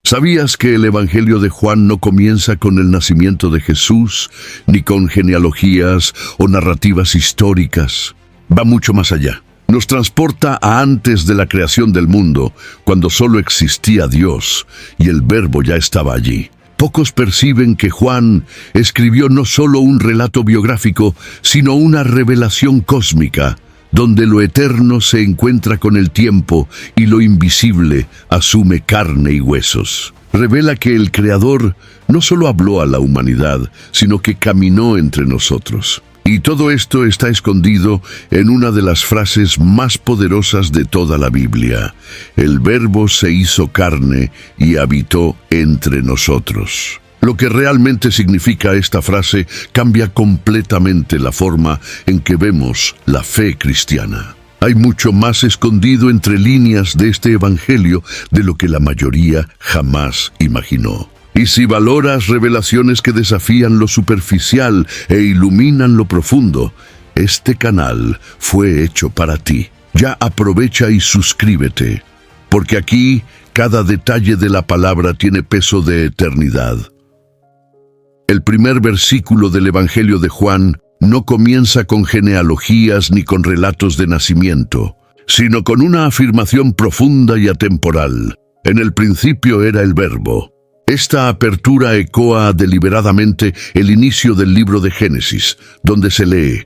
¿Sabías que el Evangelio de Juan no comienza con el nacimiento de Jesús, ni con genealogías o narrativas históricas? Va mucho más allá. Nos transporta a antes de la creación del mundo, cuando solo existía Dios y el Verbo ya estaba allí. Pocos perciben que Juan escribió no solo un relato biográfico, sino una revelación cósmica, donde lo eterno se encuentra con el tiempo y lo invisible asume carne y huesos. Revela que el Creador no solo habló a la humanidad, sino que caminó entre nosotros. Y todo esto está escondido en una de las frases más poderosas de toda la Biblia. El Verbo se hizo carne y habitó entre nosotros. Lo que realmente significa esta frase cambia completamente la forma en que vemos la fe cristiana. Hay mucho más escondido entre líneas de este evangelio de lo que la mayoría jamás imaginó. Y si valoras revelaciones que desafían lo superficial e iluminan lo profundo, este canal fue hecho para ti. Ya aprovecha y suscríbete, porque aquí cada detalle de la palabra tiene peso de eternidad. El primer versículo del Evangelio de Juan no comienza con genealogías ni con relatos de nacimiento, sino con una afirmación profunda y atemporal. En el principio era el Verbo. Esta apertura ecoa deliberadamente el inicio del libro de Génesis, donde se lee: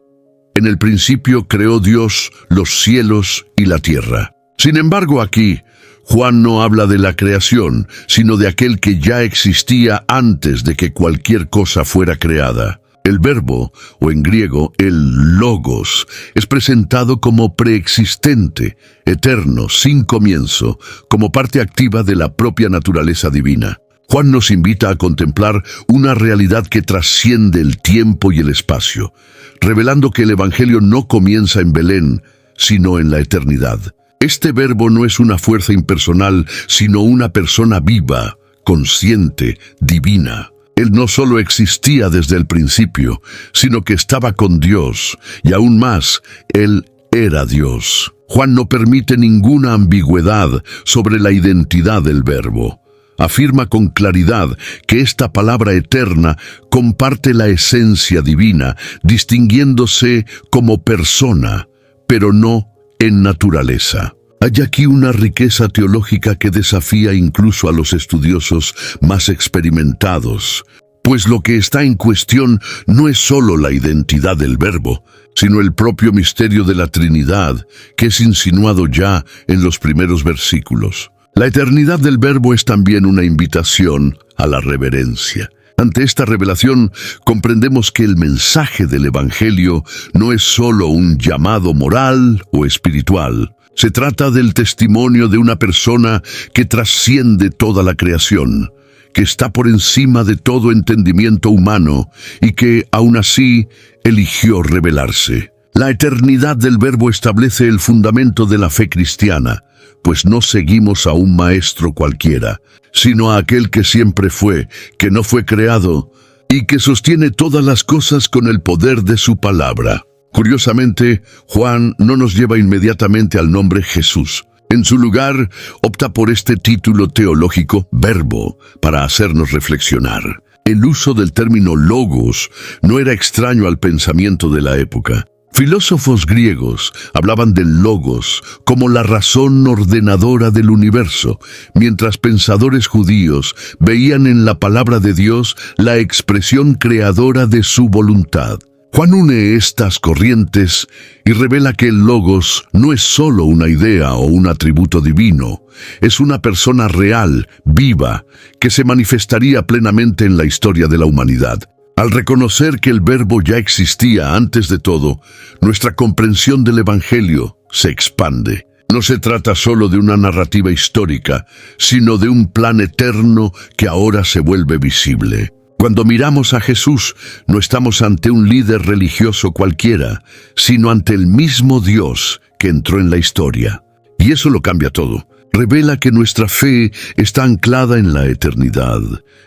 En el principio creó Dios los cielos y la tierra. Sin embargo, aquí, Juan no habla de la creación, sino de aquel que ya existía antes de que cualquier cosa fuera creada. El Verbo, o en griego, el Logos, es presentado como preexistente, eterno, sin comienzo, como parte activa de la propia naturaleza divina. Juan nos invita a contemplar una realidad que trasciende el tiempo y el espacio, revelando que el Evangelio no comienza en Belén, sino en la eternidad. Este Verbo no es una fuerza impersonal, sino una persona viva, consciente, divina. Él no solo existía desde el principio, sino que estaba con Dios, y aún más, Él era Dios. Juan no permite ninguna ambigüedad sobre la identidad del Verbo. Afirma con claridad que esta palabra eterna comparte la esencia divina, distinguiéndose como persona, pero no en naturaleza. Hay aquí una riqueza teológica que desafía incluso a los estudiosos más experimentados, pues lo que está en cuestión no es solo la identidad del Verbo, sino el propio misterio de la Trinidad, que es insinuado ya en los primeros versículos. La eternidad del Verbo es también una invitación a la reverencia. Ante esta revelación, comprendemos que el mensaje del Evangelio no es solo un llamado moral o espiritual. Se trata del testimonio de una persona que trasciende toda la creación, que está por encima de todo entendimiento humano y que, aún así, eligió revelarse. La eternidad del Verbo establece el fundamento de la fe cristiana, pues no seguimos a un maestro cualquiera, sino a aquel que siempre fue, que no fue creado, y que sostiene todas las cosas con el poder de su palabra. Curiosamente, Juan no nos lleva inmediatamente al nombre Jesús. En su lugar, opta por este título teológico, Verbo, para hacernos reflexionar. El uso del término logos no era extraño al pensamiento de la época. Filósofos griegos hablaban del logos como la razón ordenadora del universo, mientras pensadores judíos veían en la palabra de Dios la expresión creadora de su voluntad. Juan une estas corrientes y revela que el logos no es solo una idea o un atributo divino, es una persona real, viva, que se manifestaría plenamente en la historia de la humanidad. Al reconocer que el Verbo ya existía antes de todo, nuestra comprensión del Evangelio se expande. No se trata solo de una narrativa histórica, sino de un plan eterno que ahora se vuelve visible. Cuando miramos a Jesús, no estamos ante un líder religioso cualquiera, sino ante el mismo Dios que entró en la historia. Y eso lo cambia todo. Revela que nuestra fe está anclada en la eternidad,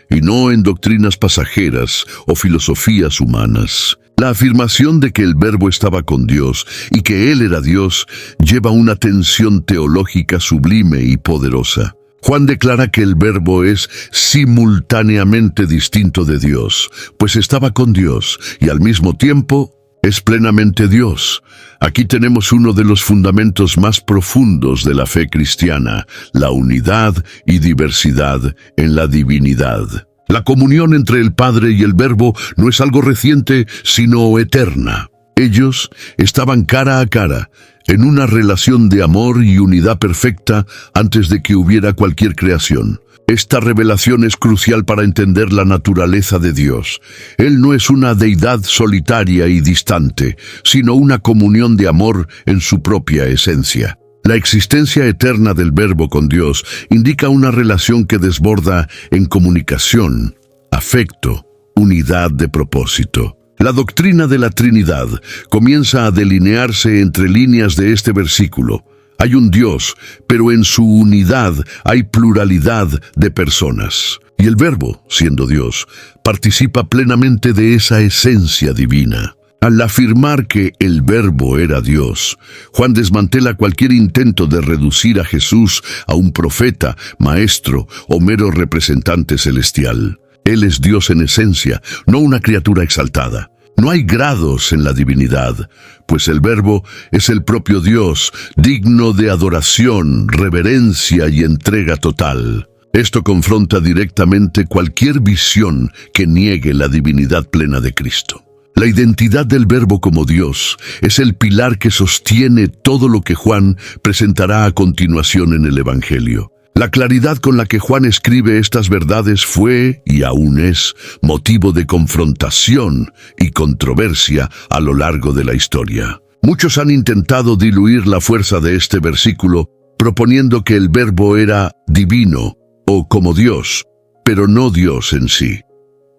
y no en doctrinas pasajeras o filosofías humanas. La afirmación de que el Verbo estaba con Dios y que Él era Dios lleva una tensión teológica sublime y poderosa. Juan declara que el Verbo es simultáneamente distinto de Dios, pues estaba con Dios y al mismo tiempo es plenamente Dios. Aquí tenemos uno de los fundamentos más profundos de la fe cristiana, la unidad y diversidad en la divinidad. La comunión entre el Padre y el Verbo no es algo reciente, sino eterna. Ellos estaban cara a cara, en una relación de amor y unidad perfecta antes de que hubiera cualquier creación. Esta revelación es crucial para entender la naturaleza de Dios. Él no es una deidad solitaria y distante, sino una comunión de amor en su propia esencia. La existencia eterna del Verbo con Dios indica una relación que desborda en comunicación, afecto, unidad de propósito. La doctrina de la Trinidad comienza a delinearse entre líneas de este versículo. Hay un Dios, pero en su unidad hay pluralidad de personas. Y el Verbo, siendo Dios, participa plenamente de esa esencia divina. Al afirmar que el Verbo era Dios, Juan desmantela cualquier intento de reducir a Jesús a un profeta, maestro o mero representante celestial. Él es Dios en esencia, no una criatura exaltada. No hay grados en la divinidad, pues el Verbo es el propio Dios, digno de adoración, reverencia y entrega total. Esto confronta directamente cualquier visión que niegue la divinidad plena de Cristo. La identidad del Verbo como Dios es el pilar que sostiene todo lo que Juan presentará a continuación en el Evangelio. La claridad con la que Juan escribe estas verdades fue, y aún es, motivo de confrontación y controversia a lo largo de la historia. Muchos han intentado diluir la fuerza de este versículo, proponiendo que el Verbo era divino o como Dios, pero no Dios en sí.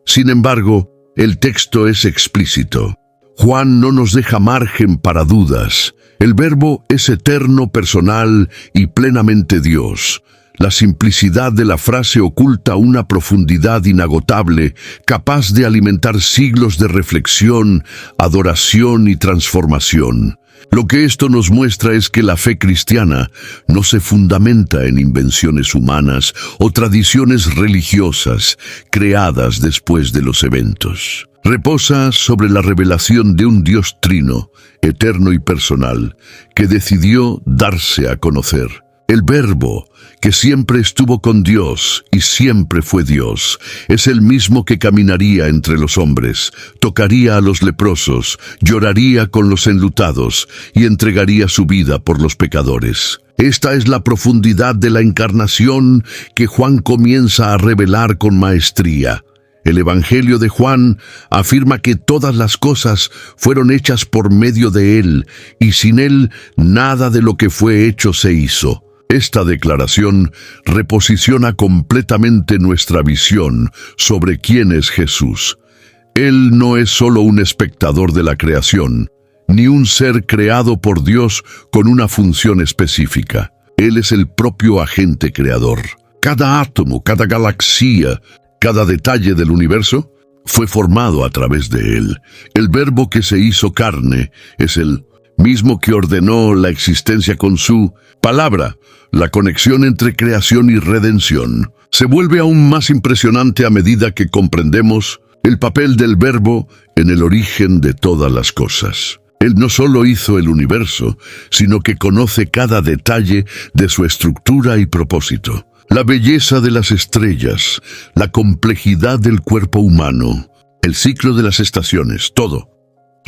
Sin embargo, el texto es explícito. Juan no nos deja margen para dudas. El Verbo es eterno, personal y plenamente Dios. La simplicidad de la frase oculta una profundidad inagotable, capaz de alimentar siglos de reflexión, adoración y transformación. Lo que esto nos muestra es que la fe cristiana no se fundamenta en invenciones humanas o tradiciones religiosas creadas después de los eventos. Reposa sobre la revelación de un Dios trino, eterno y personal, que decidió darse a conocer. El Verbo, que siempre estuvo con Dios y siempre fue Dios, es el mismo que caminaría entre los hombres, tocaría a los leprosos, lloraría con los enlutados y entregaría su vida por los pecadores. Esta es la profundidad de la encarnación que Juan comienza a revelar con maestría. El Evangelio de Juan afirma que todas las cosas fueron hechas por medio de Él, y sin Él nada de lo que fue hecho se hizo. Esta declaración reposiciona completamente nuestra visión sobre quién es Jesús. Él no es solo un espectador de la creación, ni un ser creado por Dios con una función específica. Él es el propio agente creador. Cada átomo, cada galaxia, cada detalle del universo fue formado a través de Él. El Verbo que se hizo carne es el mismo que ordenó la existencia con su palabra. La conexión entre creación y redención se vuelve aún más impresionante a medida que comprendemos el papel del Verbo en el origen de todas las cosas. Él no solo hizo el universo, sino que conoce cada detalle de su estructura y propósito. La belleza de las estrellas, la complejidad del cuerpo humano, el ciclo de las estaciones, todo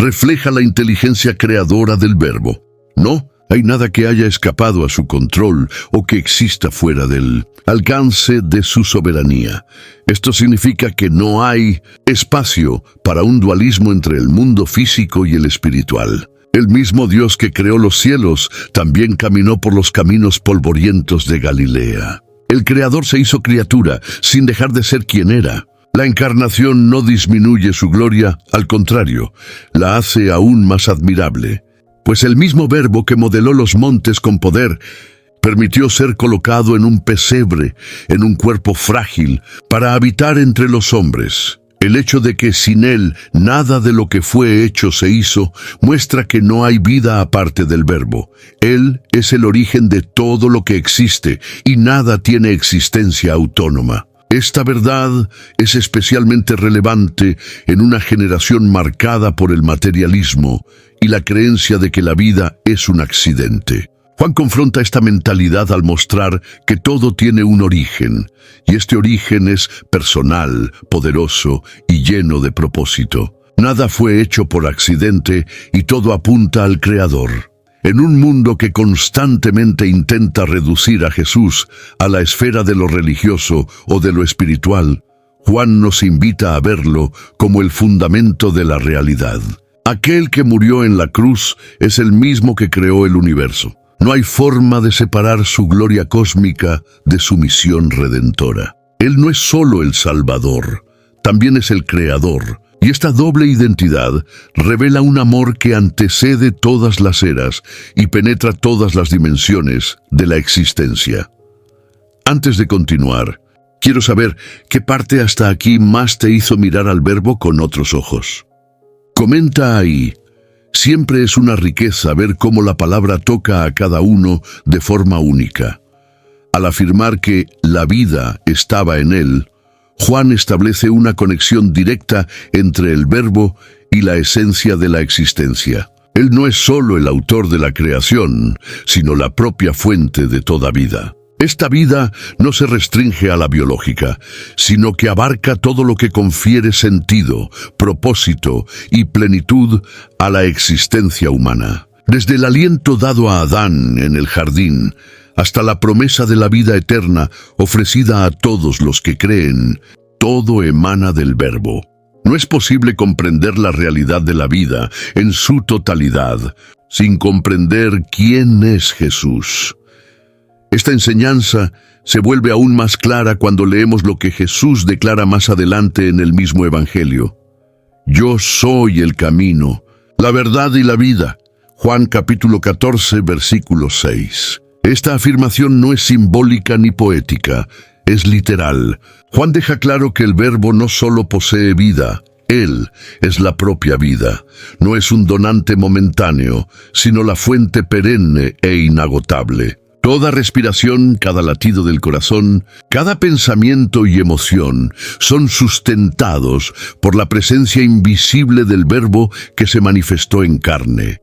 refleja la inteligencia creadora del Verbo. No hay nada que haya escapado a su control o que exista fuera del alcance de su soberanía. Esto significa que no hay espacio para un dualismo entre el mundo físico y el espiritual. El mismo Dios que creó los cielos también caminó por los caminos polvorientos de Galilea. El Creador se hizo criatura sin dejar de ser quien era. La encarnación no disminuye su gloria, al contrario, la hace aún más admirable. Pues el mismo Verbo que modeló los montes con poder, permitió ser colocado en un pesebre, en un cuerpo frágil, para habitar entre los hombres. El hecho de que sin Él nada de lo que fue hecho se hizo, muestra que no hay vida aparte del Verbo. Él es el origen de todo lo que existe y nada tiene existencia autónoma. Esta verdad es especialmente relevante en una generación marcada por el materialismo y la creencia de que la vida es un accidente. Juan confronta esta mentalidad al mostrar que todo tiene un origen, y este origen es personal, poderoso y lleno de propósito. Nada fue hecho por accidente y todo apunta al Creador. En un mundo que constantemente intenta reducir a Jesús a la esfera de lo religioso o de lo espiritual, Juan nos invita a verlo como el fundamento de la realidad. Aquel que murió en la cruz es el mismo que creó el universo. No hay forma de separar su gloria cósmica de su misión redentora. Él no es solo el Salvador, también es el Creador. Y esta doble identidad revela un amor que antecede todas las eras y penetra todas las dimensiones de la existencia. Antes de continuar, quiero saber qué parte hasta aquí más te hizo mirar al Verbo con otros ojos. Comenta ahí. Siempre es una riqueza ver cómo la palabra toca a cada uno de forma única. Al afirmar que la vida estaba en él, Juan establece una conexión directa entre el Verbo y la esencia de la existencia. Él no es solo el autor de la creación, sino la propia fuente de toda vida. Esta vida no se restringe a la biológica, sino que abarca todo lo que confiere sentido, propósito y plenitud a la existencia humana. Desde el aliento dado a Adán en el jardín, hasta la promesa de la vida eterna ofrecida a todos los que creen, todo emana del Verbo. No es posible comprender la realidad de la vida en su totalidad sin comprender quién es Jesús. Esta enseñanza se vuelve aún más clara cuando leemos lo que Jesús declara más adelante en el mismo Evangelio. Yo soy el camino, la verdad y la vida. Juan capítulo 14, versículo 6. Esta afirmación no es simbólica ni poética, es literal. Juan deja claro que el Verbo no solo posee vida, Él es la propia vida. No es un donante momentáneo, sino la fuente perenne e inagotable. Toda respiración, cada latido del corazón, cada pensamiento y emoción son sustentados por la presencia invisible del Verbo que se manifestó en carne.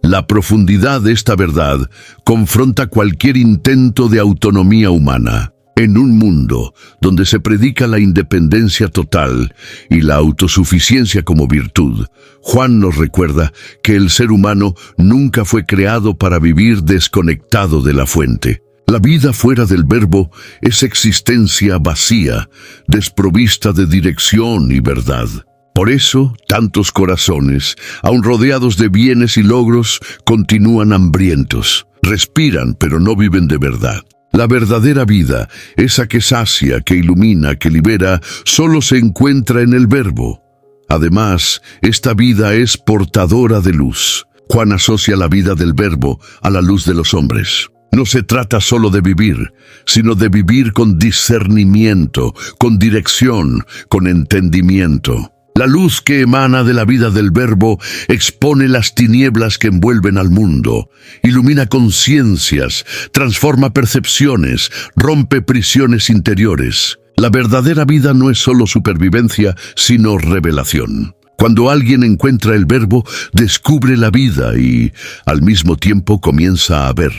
La profundidad de esta verdad confronta cualquier intento de autonomía humana. En un mundo donde se predica la independencia total y la autosuficiencia como virtud, Juan nos recuerda que el ser humano nunca fue creado para vivir desconectado de la fuente. La vida fuera del Verbo es existencia vacía, desprovista de dirección y verdad. Por eso, tantos corazones, aun rodeados de bienes y logros, continúan hambrientos. Respiran, pero no viven de verdad. La verdadera vida, esa que sacia, que ilumina, que libera, solo se encuentra en el Verbo. Además, esta vida es portadora de luz. Juan asocia la vida del Verbo a la luz de los hombres. No se trata solo de vivir, sino de vivir con discernimiento, con dirección, con entendimiento. La luz que emana de la vida del Verbo expone las tinieblas que envuelven al mundo, ilumina conciencias, transforma percepciones, rompe prisiones interiores. La verdadera vida no es solo supervivencia, sino revelación. Cuando alguien encuentra el Verbo, descubre la vida y, al mismo tiempo, comienza a ver.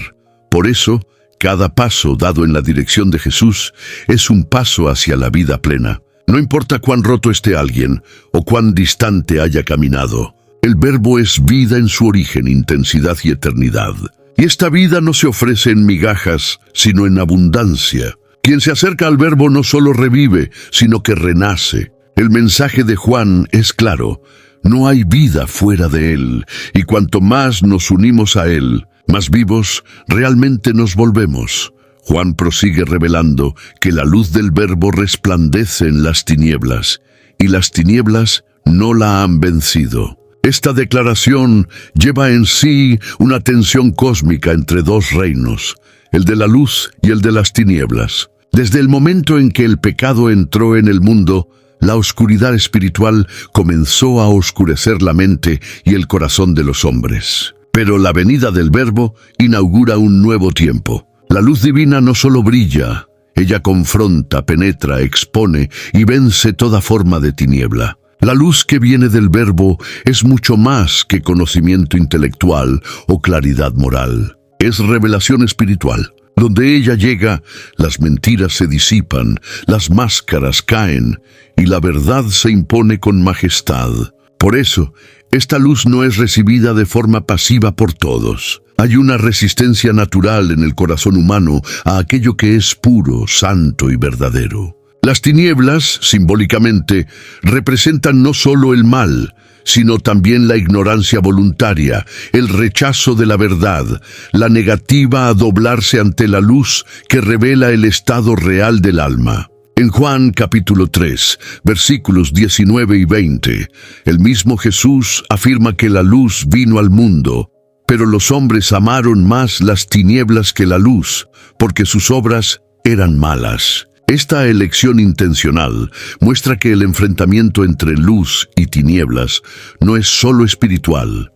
Por eso, cada paso dado en la dirección de Jesús es un paso hacia la vida plena. No importa cuán roto esté alguien o cuán distante haya caminado, el Verbo es vida en su origen, intensidad y eternidad. Y esta vida no se ofrece en migajas, sino en abundancia. Quien se acerca al Verbo no solo revive, sino que renace. El mensaje de Juan es claro: no hay vida fuera de Él, y cuanto más nos unimos a Él, más vivos realmente nos volvemos. Juan prosigue revelando que la luz del Verbo resplandece en las tinieblas, y las tinieblas no la han vencido. Esta declaración lleva en sí una tensión cósmica entre dos reinos, el de la luz y el de las tinieblas. Desde el momento en que el pecado entró en el mundo, la oscuridad espiritual comenzó a oscurecer la mente y el corazón de los hombres. Pero la venida del Verbo inaugura un nuevo tiempo. La luz divina no solo brilla, ella confronta, penetra, expone y vence toda forma de tiniebla. La luz que viene del Verbo es mucho más que conocimiento intelectual o claridad moral. Es revelación espiritual. Donde ella llega, las mentiras se disipan, las máscaras caen y la verdad se impone con majestad. Por eso, esta luz no es recibida de forma pasiva por todos. Hay una resistencia natural en el corazón humano a aquello que es puro, santo y verdadero. Las tinieblas, simbólicamente, representan no solo el mal, sino también la ignorancia voluntaria, el rechazo de la verdad, la negativa a doblarse ante la luz que revela el estado real del alma. En Juan capítulo 3, versículos 19 y 20, el mismo Jesús afirma que la luz vino al mundo, pero los hombres amaron más las tinieblas que la luz, porque sus obras eran malas. Esta elección intencional muestra que el enfrentamiento entre luz y tinieblas no es solo espiritual,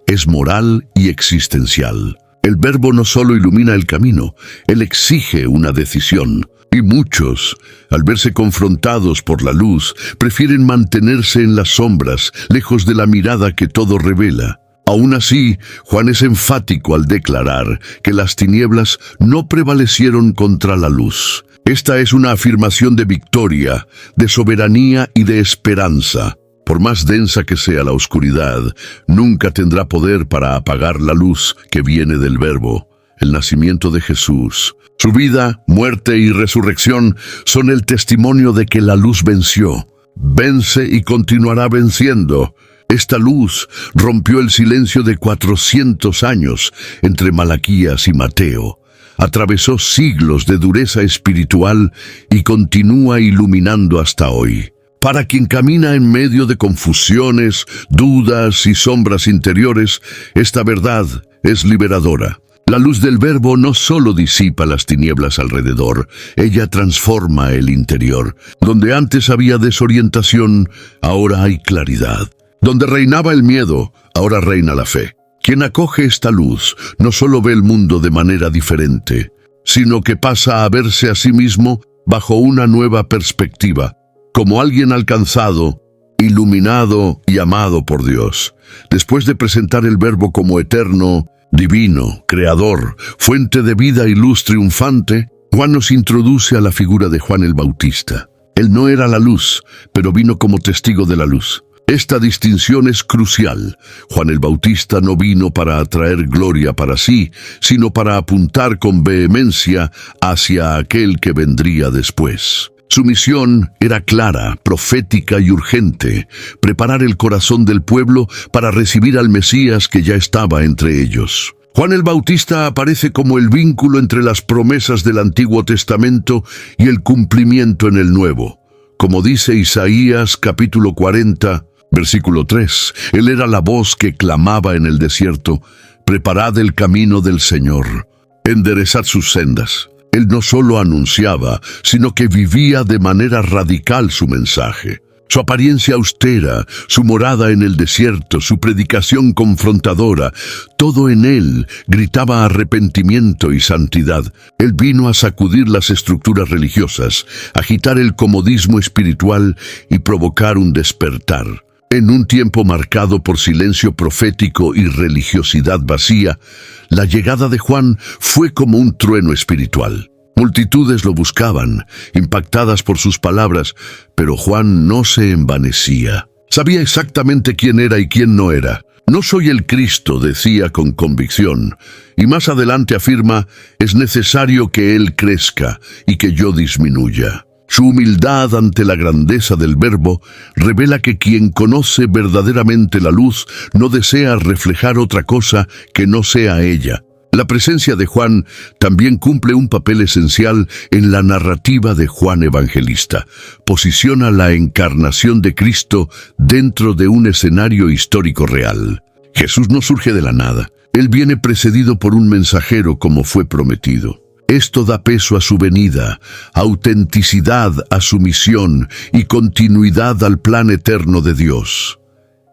es moral y existencial. El Verbo no solo ilumina el camino, él exige una decisión. Y muchos, al verse confrontados por la luz, prefieren mantenerse en las sombras, lejos de la mirada que todo revela. Aún así, Juan es enfático al declarar que las tinieblas no prevalecieron contra la luz. Esta es una afirmación de victoria, de soberanía y de esperanza. Por más densa que sea la oscuridad, nunca tendrá poder para apagar la luz que viene del Verbo, el nacimiento de Jesús. Su vida, muerte y resurrección son el testimonio de que la luz venció, vence y continuará venciendo. Esta luz rompió el silencio de 400 años entre Malaquías y Mateo. Atravesó siglos de dureza espiritual y continúa iluminando hasta hoy. Para quien camina en medio de confusiones, dudas y sombras interiores, esta verdad es liberadora. La luz del Verbo no solo disipa las tinieblas alrededor, ella transforma el interior. Donde antes había desorientación, ahora hay claridad. Donde reinaba el miedo, ahora reina la fe. Quien acoge esta luz no solo ve el mundo de manera diferente, sino que pasa a verse a sí mismo bajo una nueva perspectiva, como alguien alcanzado, iluminado y amado por Dios. Después de presentar el Verbo como eterno, divino, creador, fuente de vida y luz triunfante, Juan nos introduce a la figura de Juan el Bautista. Él no era la luz, pero vino como testigo de la luz. Esta distinción es crucial. Juan el Bautista no vino para atraer gloria para sí, sino para apuntar con vehemencia hacia aquel que vendría después. Su misión era clara, profética y urgente: preparar el corazón del pueblo para recibir al Mesías que ya estaba entre ellos. Juan el Bautista aparece como el vínculo entre las promesas del Antiguo Testamento y el cumplimiento en el Nuevo. Como dice Isaías capítulo 40, versículo 3, él era la voz que clamaba en el desierto: preparad el camino del Señor, enderezad sus sendas. Él no solo anunciaba, sino que vivía de manera radical su mensaje. Su apariencia austera, su morada en el desierto, su predicación confrontadora, todo en él gritaba arrepentimiento y santidad. Él vino a sacudir las estructuras religiosas, agitar el comodismo espiritual y provocar un despertar. En un tiempo marcado por silencio profético y religiosidad vacía, la llegada de Juan fue como un trueno espiritual. Multitudes lo buscaban, impactadas por sus palabras, pero Juan no se envanecía. Sabía exactamente quién era y quién no era. No soy el Cristo, decía con convicción, y más adelante afirma: es necesario que Él crezca y que yo disminuya. Su humildad ante la grandeza del Verbo revela que quien conoce verdaderamente la luz no desea reflejar otra cosa que no sea ella. La presencia de Juan también cumple un papel esencial en la narrativa de Juan Evangelista. Posiciona la encarnación de Cristo dentro de un escenario histórico real. Jesús no surge de la nada. Él viene precedido por un mensajero como fue prometido. Esto da peso a su venida, autenticidad a su misión y continuidad al plan eterno de Dios.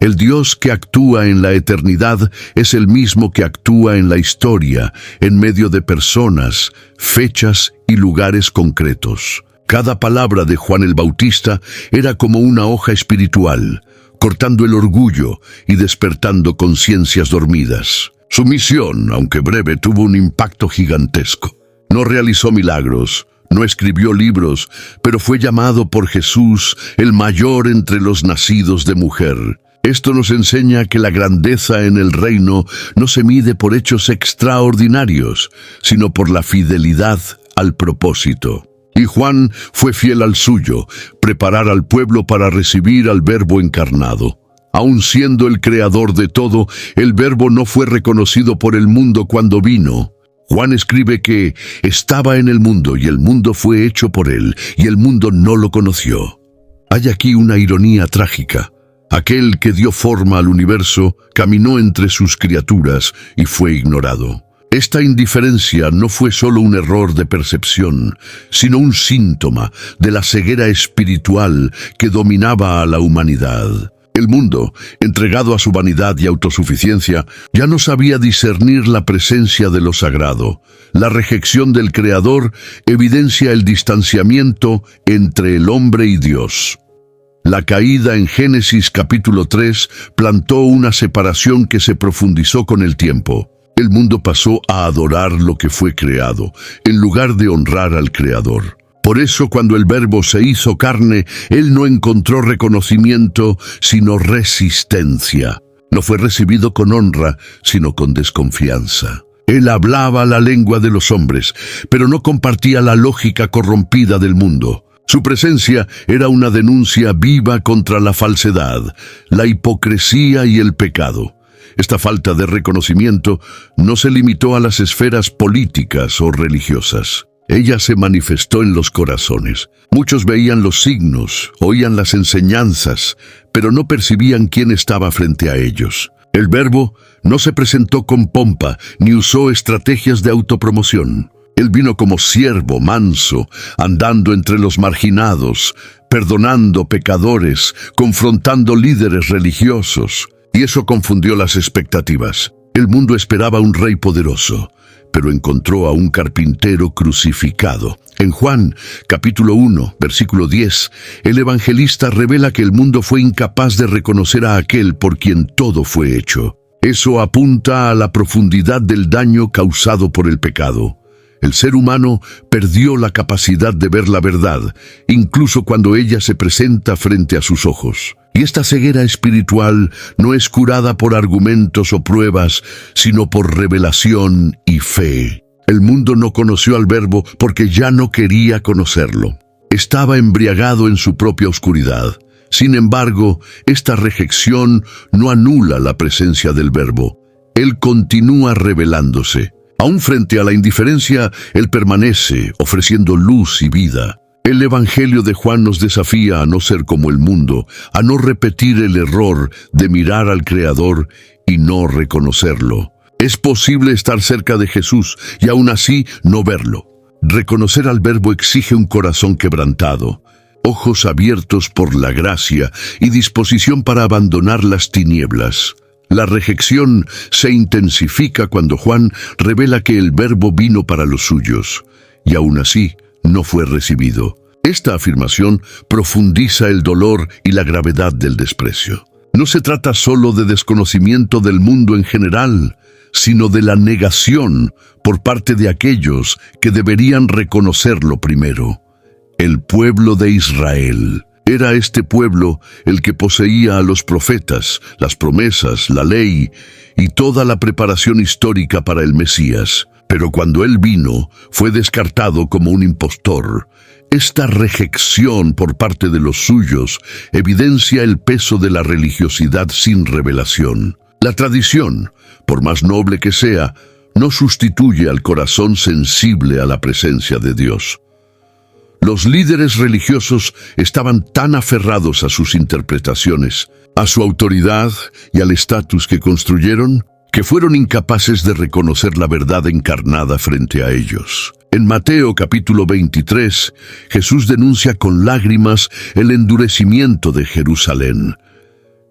El Dios que actúa en la eternidad es el mismo que actúa en la historia, en medio de personas, fechas y lugares concretos. Cada palabra de Juan el Bautista era como una hoja espiritual, cortando el orgullo y despertando conciencias dormidas. Su misión, aunque breve, tuvo un impacto gigantesco. No realizó milagros, no escribió libros, pero fue llamado por Jesús el mayor entre los nacidos de mujer. Esto nos enseña que la grandeza en el reino no se mide por hechos extraordinarios, sino por la fidelidad al propósito. Y Juan fue fiel al suyo, preparar al pueblo para recibir al Verbo encarnado. Aun siendo el creador de todo, el Verbo no fue reconocido por el mundo cuando vino. Juan escribe que estaba en el mundo y el mundo fue hecho por él, y el mundo no lo conoció. Hay aquí una ironía trágica. Aquel que dio forma al universo caminó entre sus criaturas y fue ignorado. Esta indiferencia no fue solo un error de percepción, sino un síntoma de la ceguera espiritual que dominaba a la humanidad. El mundo, entregado a su vanidad y autosuficiencia, ya no sabía discernir la presencia de lo sagrado. La rejección del Creador evidencia el distanciamiento entre el hombre y Dios. La caída en Génesis capítulo 3 plantó una separación que se profundizó con el tiempo. El mundo pasó a adorar lo que fue creado, en lugar de honrar al Creador. Por eso, cuando el Verbo se hizo carne, Él no encontró reconocimiento, sino resistencia. No fue recibido con honra, sino con desconfianza. Él hablaba la lengua de los hombres, pero no compartía la lógica corrompida del mundo. Su presencia era una denuncia viva contra la falsedad, la hipocresía y el pecado. Esta falta de reconocimiento no se limitó a las esferas políticas o religiosas. Ella se manifestó en los corazones. Muchos veían los signos, oían las enseñanzas, pero no percibían quién estaba frente a ellos. El Verbo no se presentó con pompa, ni usó estrategias de autopromoción. Él vino como siervo manso, andando entre los marginados, perdonando pecadores, confrontando líderes religiosos. Y eso confundió las expectativas. El mundo esperaba un rey poderoso, pero encontró a un carpintero crucificado. En Juan, capítulo 1, versículo 10, el evangelista revela que el mundo fue incapaz de reconocer a aquel por quien todo fue hecho. Eso apunta a la profundidad del daño causado por el pecado. El ser humano perdió la capacidad de ver la verdad, incluso cuando ella se presenta frente a sus ojos. Y esta ceguera espiritual no es curada por argumentos o pruebas, sino por revelación y fe. El mundo no conoció al Verbo porque ya no quería conocerlo. Estaba embriagado en su propia oscuridad. Sin embargo, esta rejección no anula la presencia del Verbo. Él continúa revelándose. Aún frente a la indiferencia, Él permanece, ofreciendo luz y vida. El Evangelio de Juan nos desafía a no ser como el mundo, a no repetir el error de mirar al Creador y no reconocerlo. Es posible estar cerca de Jesús y aún así no verlo. Reconocer al Verbo exige un corazón quebrantado, ojos abiertos por la gracia y disposición para abandonar las tinieblas. La rejección se intensifica cuando Juan revela que el Verbo vino para los suyos, y aún así no fue recibido. Esta afirmación profundiza el dolor y la gravedad del desprecio. No se trata solo de desconocimiento del mundo en general, sino de la negación por parte de aquellos que deberían reconocerlo primero. El pueblo de Israel. Era este pueblo el que poseía a los profetas, las promesas, la ley y toda la preparación histórica para el Mesías. Pero cuando él vino, fue descartado como un impostor. Esta rejección por parte de los suyos evidencia el peso de la religiosidad sin revelación. La tradición, por más noble que sea, no sustituye al corazón sensible a la presencia de Dios. Los líderes religiosos estaban tan aferrados a sus interpretaciones, a su autoridad y al estatus que construyeron, que fueron incapaces de reconocer la verdad encarnada frente a ellos. En Mateo capítulo 23, Jesús denuncia con lágrimas el endurecimiento de Jerusalén.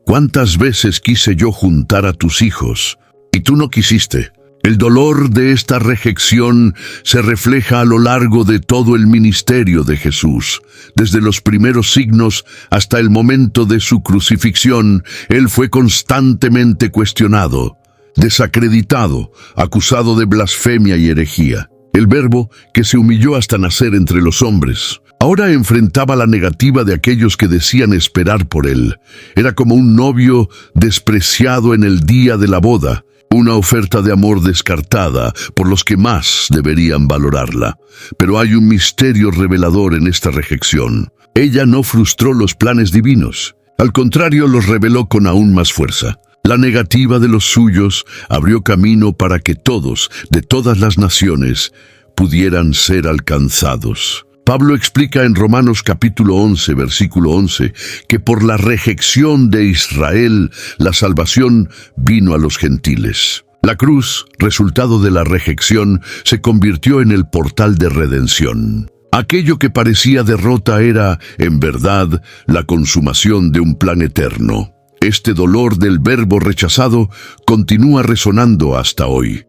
¿Cuántas veces quise yo juntar a tus hijos, y tú no quisiste? El dolor de esta rejección se refleja a lo largo de todo el ministerio de Jesús. Desde los primeros signos hasta el momento de su crucifixión, Él fue constantemente cuestionado, desacreditado, acusado de blasfemia y herejía. El Verbo, que se humilló hasta nacer entre los hombres, ahora enfrentaba la negativa de aquellos que decían esperar por Él. Era como un novio despreciado en el día de la boda, una oferta de amor descartada por los que más deberían valorarla. Pero hay un misterio revelador en esta rejección. Ella no frustró los planes divinos. Al contrario, los reveló con aún más fuerza. La negativa de los suyos abrió camino para que todos, de todas las naciones, pudieran ser alcanzados. Pablo explica en Romanos capítulo 11, versículo 11, que por la rejección de Israel, la salvación vino a los gentiles. La cruz, resultado de la rejección, se convirtió en el portal de redención. Aquello que parecía derrota era, en verdad, la consumación de un plan eterno. Este dolor del Verbo rechazado continúa resonando hasta hoy,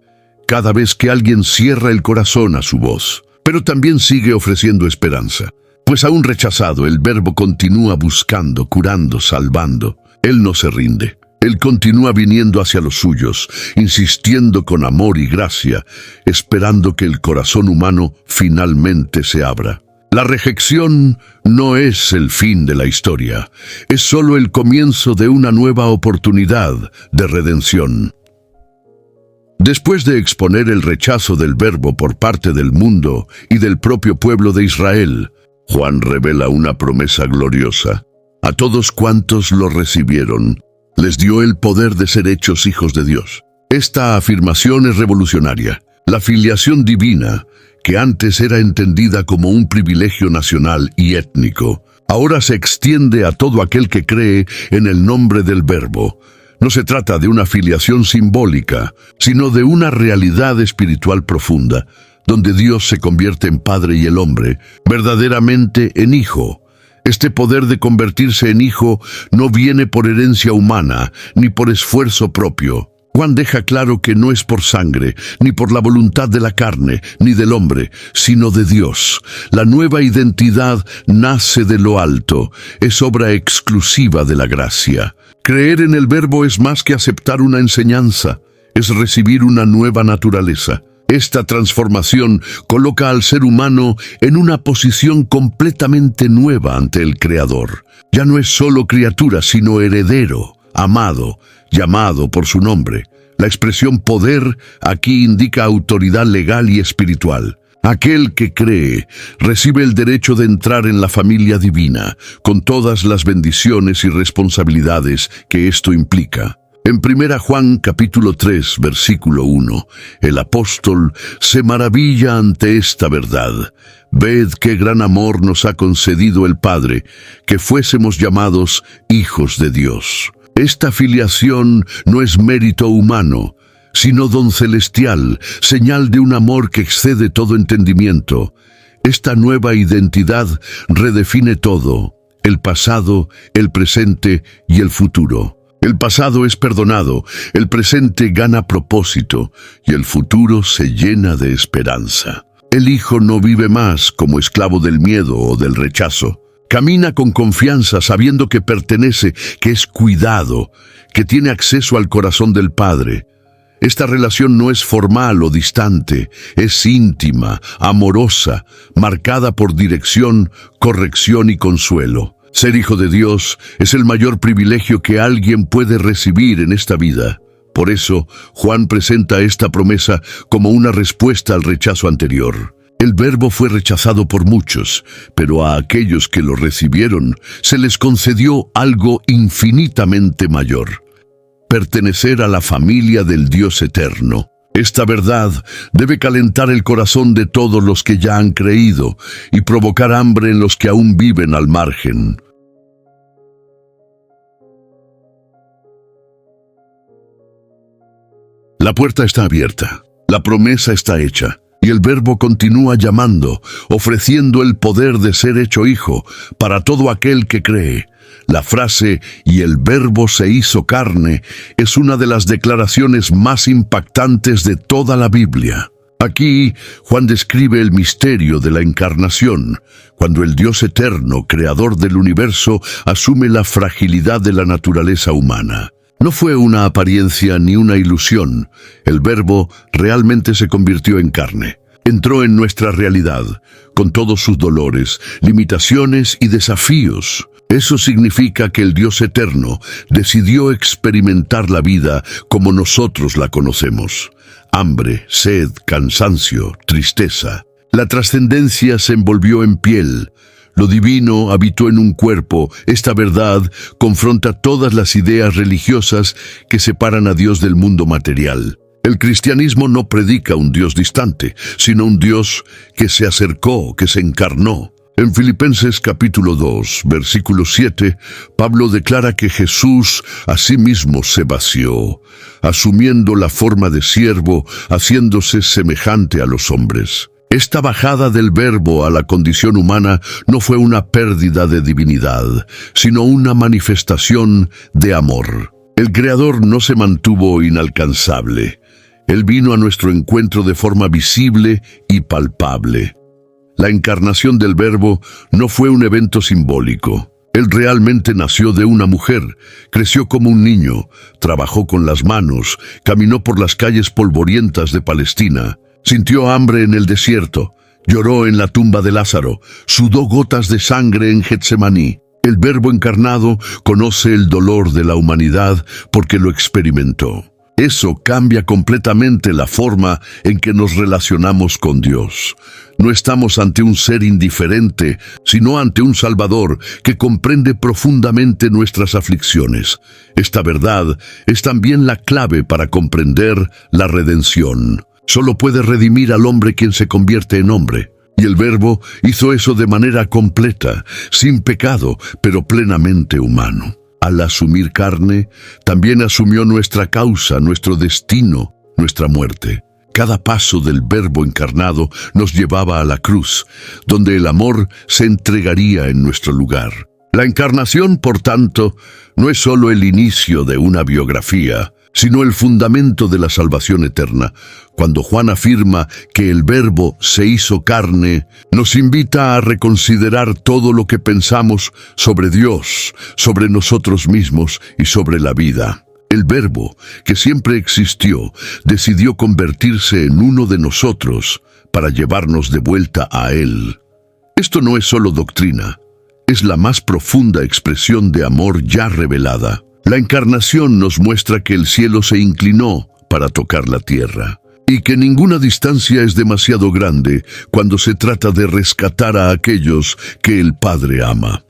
cada vez que alguien cierra el corazón a su voz. Pero también sigue ofreciendo esperanza, pues aún rechazado, el Verbo continúa buscando, curando, salvando. Él no se rinde. Él continúa viniendo hacia los suyos, insistiendo con amor y gracia, esperando que el corazón humano finalmente se abra. La rejección no es el fin de la historia, es solo el comienzo de una nueva oportunidad de redención. Después de exponer el rechazo del Verbo por parte del mundo y del propio pueblo de Israel, Juan revela una promesa gloriosa. A todos cuantos lo recibieron, les dio el poder de ser hechos hijos de Dios. Esta afirmación es revolucionaria. La filiación divina, que antes era entendida como un privilegio nacional y étnico, ahora se extiende a todo aquel que cree en el nombre del Verbo. No se trata de una filiación simbólica, sino de una realidad espiritual profunda, donde Dios se convierte en Padre y el hombre, verdaderamente en Hijo. Este poder de convertirse en Hijo no viene por herencia humana, ni por esfuerzo propio. Juan deja claro que no es por sangre, ni por la voluntad de la carne, ni del hombre, sino de Dios. La nueva identidad nace de lo alto, es obra exclusiva de la gracia. Creer en el Verbo es más que aceptar una enseñanza, es recibir una nueva naturaleza. Esta transformación coloca al ser humano en una posición completamente nueva ante el Creador. Ya no es solo criatura, sino heredero, amado, llamado por su nombre. La expresión poder aquí indica autoridad legal y espiritual. Aquel que cree recibe el derecho de entrar en la familia divina, con todas las bendiciones y responsabilidades que esto implica. En 1 Juan capítulo 3, versículo 1, el apóstol se maravilla ante esta verdad. Ved qué gran amor nos ha concedido el Padre, que fuésemos llamados hijos de Dios. Esta filiación no es mérito humano, sino don celestial, señal de un amor que excede todo entendimiento. Esta nueva identidad redefine todo, el pasado, el presente y el futuro. El pasado es perdonado, el presente gana propósito y el futuro se llena de esperanza. El Hijo no vive más como esclavo del miedo o del rechazo. Camina con confianza sabiendo que pertenece, que es cuidado, que tiene acceso al corazón del Padre. Esta relación no es formal o distante, es íntima, amorosa, marcada por dirección, corrección y consuelo. Ser hijo de Dios es el mayor privilegio que alguien puede recibir en esta vida. Por eso, Juan presenta esta promesa como una respuesta al rechazo anterior. El Verbo fue rechazado por muchos, pero a aquellos que lo recibieron se les concedió algo infinitamente mayor: pertenecer a la familia del Dios eterno. Esta verdad debe calentar el corazón de todos los que ya han creído y provocar hambre en los que aún viven al margen. La puerta está abierta, la promesa está hecha, Y el Verbo continúa llamando, ofreciendo el poder de ser hecho hijo para todo aquel que cree. La frase «y el Verbo se hizo carne» es una de las declaraciones más impactantes de toda la Biblia. Aquí, Juan describe el misterio de la encarnación, cuando el Dios eterno, creador del universo, asume la fragilidad de la naturaleza humana. No fue una apariencia ni una ilusión. El Verbo realmente se convirtió en carne. Entró en nuestra realidad, con todos sus dolores, limitaciones y desafíos. Eso significa que el Dios eterno decidió experimentar la vida como nosotros la conocemos. Hambre, sed, cansancio, tristeza. La trascendencia se envolvió en piel. Lo divino habitó en un cuerpo. Esta verdad confronta todas las ideas religiosas que separan a Dios del mundo material. El cristianismo no predica un Dios distante, sino un Dios que se acercó, que se encarnó. En Filipenses capítulo 2, versículo 7, Pablo declara que Jesús a sí mismo se vació, asumiendo la forma de siervo, haciéndose semejante a los hombres. Esta bajada del Verbo a la condición humana no fue una pérdida de divinidad, sino una manifestación de amor. El Creador no se mantuvo inalcanzable. Él vino a nuestro encuentro de forma visible y palpable. La encarnación del Verbo no fue un evento simbólico. Él realmente nació de una mujer, creció como un niño, trabajó con las manos, caminó por las calles polvorientas de Palestina, sintió hambre en el desierto, lloró en la tumba de Lázaro, sudó gotas de sangre en Getsemaní. El Verbo encarnado conoce el dolor de la humanidad porque lo experimentó. Eso cambia completamente la forma en que nos relacionamos con Dios. No estamos ante un ser indiferente, sino ante un Salvador que comprende profundamente nuestras aflicciones. Esta verdad es también la clave para comprender la redención. Solo puede redimir al hombre quien se convierte en hombre. Y el Verbo hizo eso de manera completa, sin pecado, pero plenamente humano. Al asumir carne, también asumió nuestra causa, nuestro destino, nuestra muerte. Cada paso del Verbo encarnado nos llevaba a la cruz, donde el amor se entregaría en nuestro lugar. La encarnación, por tanto, no es solo el inicio de una biografía, sino el fundamento de la salvación eterna. Cuando Juan afirma que el Verbo se hizo carne, nos invita a reconsiderar todo lo que pensamos sobre Dios, sobre nosotros mismos y sobre la vida. El Verbo, que siempre existió, decidió convertirse en uno de nosotros para llevarnos de vuelta a Él. Esto no es solo doctrina, es la más profunda expresión de amor ya revelada. La encarnación nos muestra que el cielo se inclinó para tocar la tierra, y que ninguna distancia es demasiado grande cuando se trata de rescatar a aquellos que el Padre ama.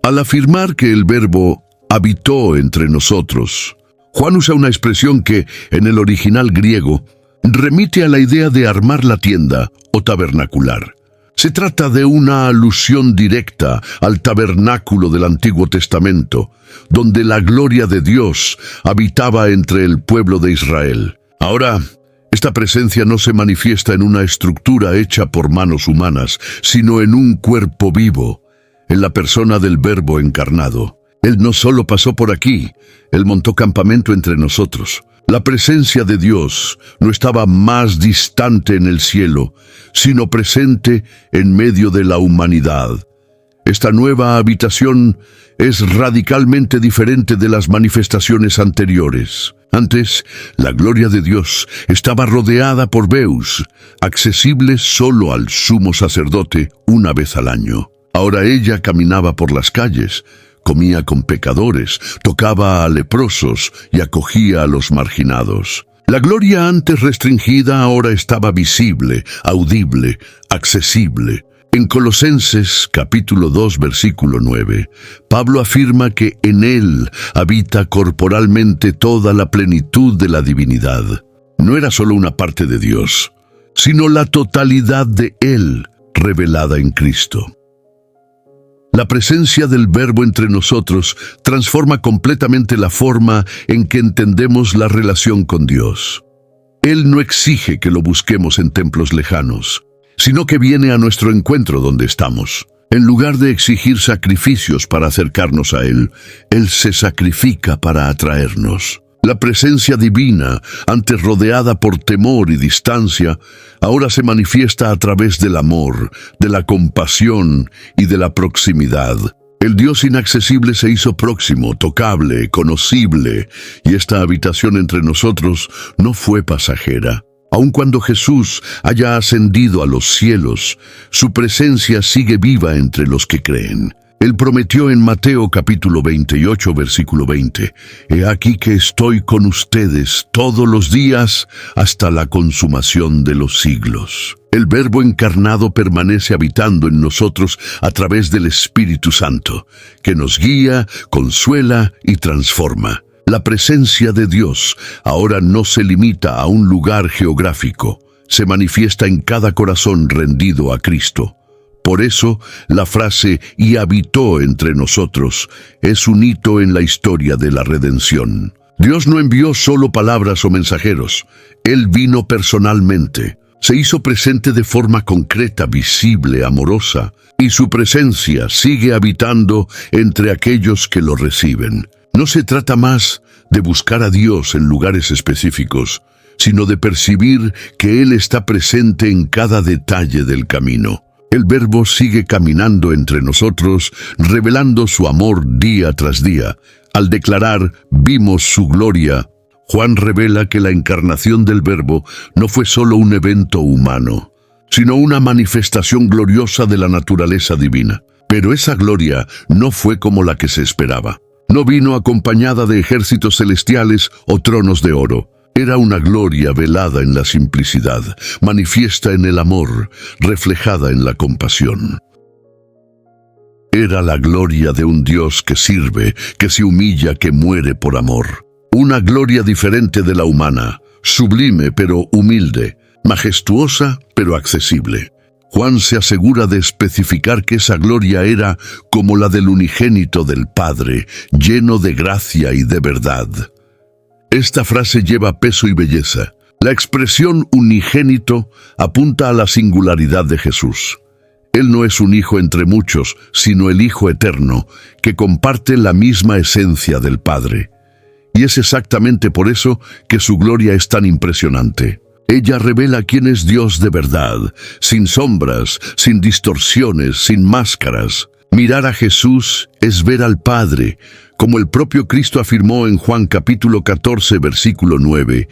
Al afirmar que el Verbo habitó entre nosotros, Juan usa una expresión que, en el original griego, remite a la idea de armar la tienda o tabernacular. Se trata de una alusión directa al tabernáculo del Antiguo Testamento, donde la gloria de Dios habitaba entre el pueblo de Israel. Ahora, esta presencia no se manifiesta en una estructura hecha por manos humanas, sino en un cuerpo vivo, en la persona del Verbo encarnado. Él no solo pasó por aquí, Él montó campamento entre nosotros. La presencia de Dios no estaba más distante en el cielo, sino presente en medio de la humanidad. Esta nueva habitación es radicalmente diferente de las manifestaciones anteriores. Antes, la gloria de Dios estaba rodeada por veus, accesible solo al sumo sacerdote una vez al año. Ahora ella caminaba por las calles, comía con pecadores, tocaba a leprosos y acogía a los marginados. La gloria antes restringida ahora estaba visible, audible, accesible. En Colosenses capítulo 2 versículo 9, Pablo afirma que en Él habita corporalmente toda la plenitud de la divinidad. No era solo una parte de Dios, sino la totalidad de Él revelada en Cristo. La presencia del Verbo entre nosotros transforma completamente la forma en que entendemos la relación con Dios. Él no exige que lo busquemos en templos lejanos, sino que viene a nuestro encuentro donde estamos. En lugar de exigir sacrificios para acercarnos a Él, Él se sacrifica para atraernos. La presencia divina, antes rodeada por temor y distancia, ahora se manifiesta a través del amor, de la compasión y de la proximidad. El Dios inaccesible se hizo próximo, tocable, conocible, y esta habitación entre nosotros no fue pasajera. Aun cuando Jesús haya ascendido a los cielos, su presencia sigue viva entre los que creen. Él prometió en Mateo capítulo 28, versículo 20, «He aquí que estoy con ustedes todos los días hasta la consumación de los siglos». El Verbo encarnado permanece habitando en nosotros a través del Espíritu Santo, que nos guía, consuela y transforma. La presencia de Dios ahora no se limita a un lugar geográfico, se manifiesta en cada corazón rendido a Cristo. Por eso, la frase «y habitó entre nosotros» es un hito en la historia de la redención. Dios no envió solo palabras o mensajeros, Él vino personalmente. Se hizo presente de forma concreta, visible, amorosa, y su presencia sigue habitando entre aquellos que lo reciben. No se trata más de buscar a Dios en lugares específicos, sino de percibir que Él está presente en cada detalle del camino. El Verbo sigue caminando entre nosotros, revelando su amor día tras día. Al declarar «vimos su gloria», Juan revela que la encarnación del Verbo no fue solo un evento humano, sino una manifestación gloriosa de la naturaleza divina. Pero esa gloria no fue como la que se esperaba. No vino acompañada de ejércitos celestiales o tronos de oro. Era una gloria velada en la simplicidad, manifiesta en el amor, reflejada en la compasión. Era la gloria de un Dios que sirve, que se humilla, que muere por amor. Una gloria diferente de la humana, sublime pero humilde, majestuosa pero accesible. Juan se asegura de especificar que esa gloria era como la del unigénito del Padre, lleno de gracia y de verdad. Esta frase lleva peso y belleza. La expresión unigénito apunta a la singularidad de Jesús. Él no es un hijo entre muchos, sino el Hijo eterno, que comparte la misma esencia del Padre. Y es exactamente por eso que su gloria es tan impresionante. Ella revela quién es Dios de verdad, sin sombras, sin distorsiones, sin máscaras. Mirar a Jesús es ver al Padre, como el propio Cristo afirmó en Juan capítulo 14, versículo 9.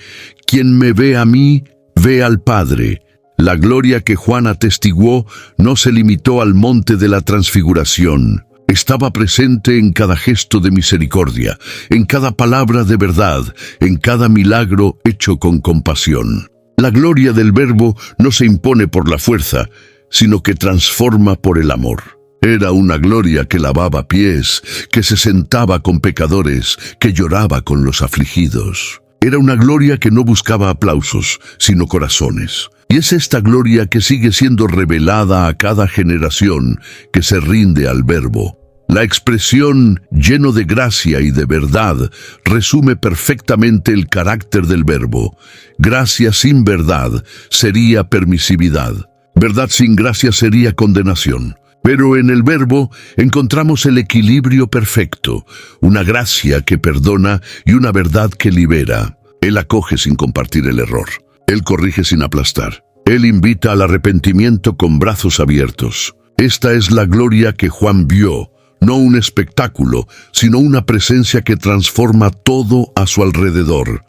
«Quien me ve a mí, ve al Padre». La gloria que Juan atestiguó no se limitó al monte de la transfiguración. Estaba presente en cada gesto de misericordia, en cada palabra de verdad, en cada milagro hecho con compasión. La gloria del Verbo no se impone por la fuerza, sino que transforma por el amor. Era una gloria que lavaba pies, que se sentaba con pecadores, que lloraba con los afligidos. Era una gloria que no buscaba aplausos, sino corazones. Y es esta gloria que sigue siendo revelada a cada generación que se rinde al Verbo. La expresión «lleno de gracia y de verdad» resume perfectamente el carácter del Verbo. Gracia sin verdad sería permisividad. Verdad sin gracia sería condenación. Pero en el Verbo encontramos el equilibrio perfecto, una gracia que perdona y una verdad que libera. Él acoge sin compartir el error. Él corrige sin aplastar. Él invita al arrepentimiento con brazos abiertos. Esta es la gloria que Juan vio. No un espectáculo, sino una presencia que transforma todo a su alrededor.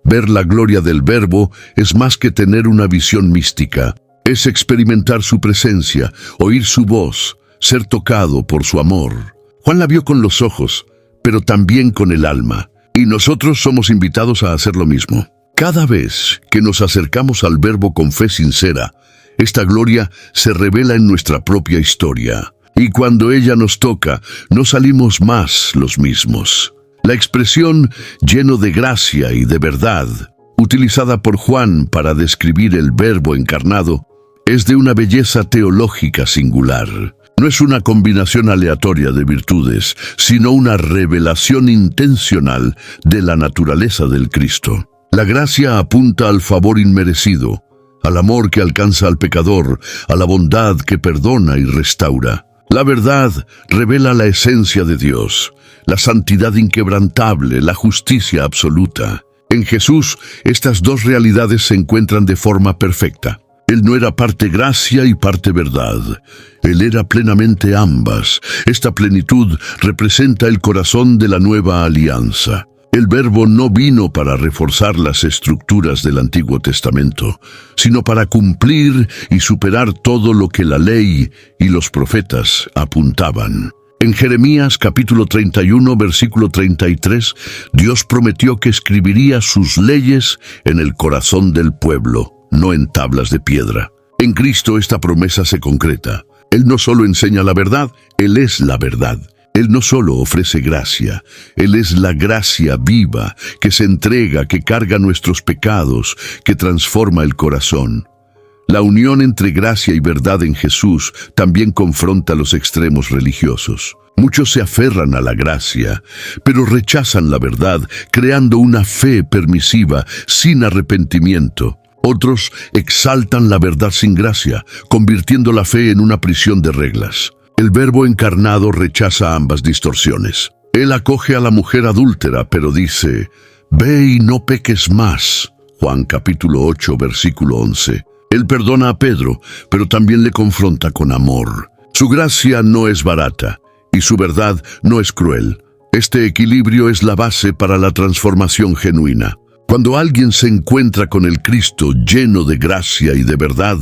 Ver la gloria del Verbo es más que tener una visión mística. Es experimentar su presencia, oír su voz, ser tocado por su amor. Juan la vio con los ojos, pero también con el alma. Y nosotros somos invitados a hacer lo mismo. Cada vez que nos acercamos al Verbo con fe sincera, esta gloria se revela en nuestra propia historia. Y cuando ella nos toca, no salimos más los mismos. La expresión «lleno de gracia y de verdad», utilizada por Juan para describir el Verbo encarnado, es de una belleza teológica singular. No es una combinación aleatoria de virtudes, sino una revelación intencional de la naturaleza del Cristo. La gracia apunta al favor inmerecido, al amor que alcanza al pecador, a la bondad que perdona y restaura. La verdad revela la esencia de Dios, la santidad inquebrantable, la justicia absoluta. En Jesús, estas dos realidades se encuentran de forma perfecta. Él no era parte gracia y parte verdad. Él era plenamente ambas. Esta plenitud representa el corazón de la nueva alianza. El Verbo no vino para reforzar las estructuras del Antiguo Testamento, sino para cumplir y superar todo lo que la ley y los profetas apuntaban. En Jeremías capítulo 31, versículo 33, Dios prometió que escribiría sus leyes en el corazón del pueblo, no en tablas de piedra. En Cristo esta promesa se concreta. Él no solo enseña la verdad, Él es la verdad. Él no solo ofrece gracia, Él es la gracia viva, que se entrega, que carga nuestros pecados, que transforma el corazón. La unión entre gracia y verdad en Jesús también confronta los extremos religiosos. Muchos se aferran a la gracia, pero rechazan la verdad, creando una fe permisiva, sin arrepentimiento. Otros exaltan la verdad sin gracia, convirtiendo la fe en una prisión de reglas. El Verbo encarnado rechaza ambas distorsiones. Él acoge a la mujer adúltera, pero dice, «Ve y no peques más». Juan capítulo 8, versículo 11. Él perdona a Pedro, pero también le confronta con amor. Su gracia no es barata, y su verdad no es cruel. Este equilibrio es la base para la transformación genuina. Cuando alguien se encuentra con el Cristo lleno de gracia y de verdad,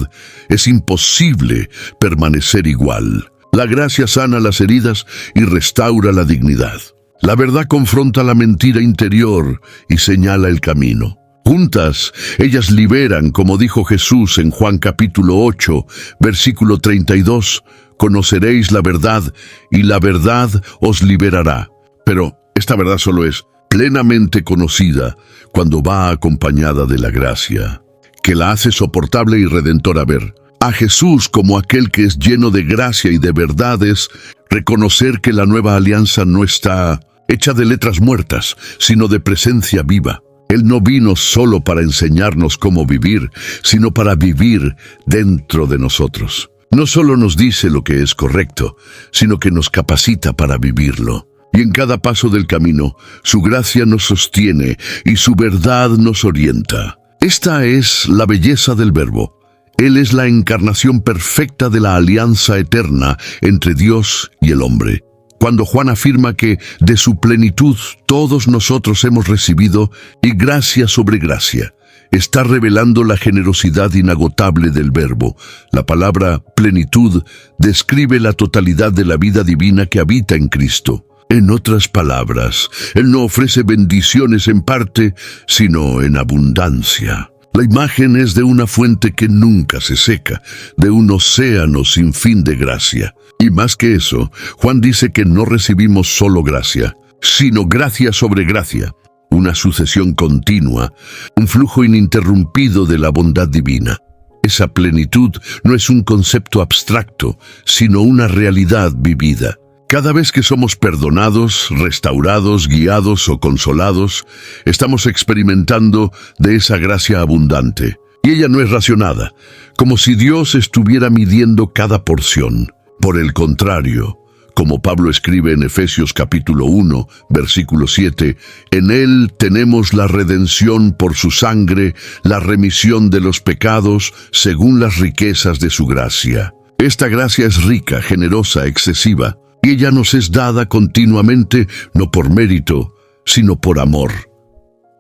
es imposible permanecer igual. La gracia sana las heridas y restaura la dignidad. La verdad confronta la mentira interior y señala el camino. Juntas, ellas liberan, como dijo Jesús en Juan capítulo 8, versículo 32, «Conoceréis la verdad, y la verdad os liberará». Pero esta verdad solo es plenamente conocida cuando va acompañada de la gracia, que la hace soportable y redentora ver. A Jesús como aquel que es lleno de gracia y de verdades, reconocer que la nueva alianza no está hecha de letras muertas, sino de presencia viva. Él no vino solo para enseñarnos cómo vivir, sino para vivir dentro de nosotros. No solo nos dice lo que es correcto, sino que nos capacita para vivirlo. Y en cada paso del camino, su gracia nos sostiene y su verdad nos orienta. Esta es la belleza del Verbo. Él es la encarnación perfecta de la alianza eterna entre Dios y el hombre. Cuando Juan afirma que de su plenitud todos nosotros hemos recibido y gracia sobre gracia, está revelando la generosidad inagotable del Verbo. La palabra plenitud describe la totalidad de la vida divina que habita en Cristo. En otras palabras, Él no ofrece bendiciones en parte, sino en abundancia. La imagen es de una fuente que nunca se seca, de un océano sin fin de gracia. Y más que eso, Juan dice que no recibimos solo gracia, sino gracia sobre gracia, una sucesión continua, un flujo ininterrumpido de la bondad divina. Esa plenitud no es un concepto abstracto, sino una realidad vivida. Cada vez que somos perdonados, restaurados, guiados o consolados, estamos experimentando de esa gracia abundante. Y ella no es racionada, como si Dios estuviera midiendo cada porción. Por el contrario, como Pablo escribe en Efesios capítulo 1, versículo 7, en Él tenemos la redención por su sangre, la remisión de los pecados, según las riquezas de su gracia. Esta gracia es rica, generosa, excesiva. Y ella nos es dada continuamente, no por mérito, sino por amor.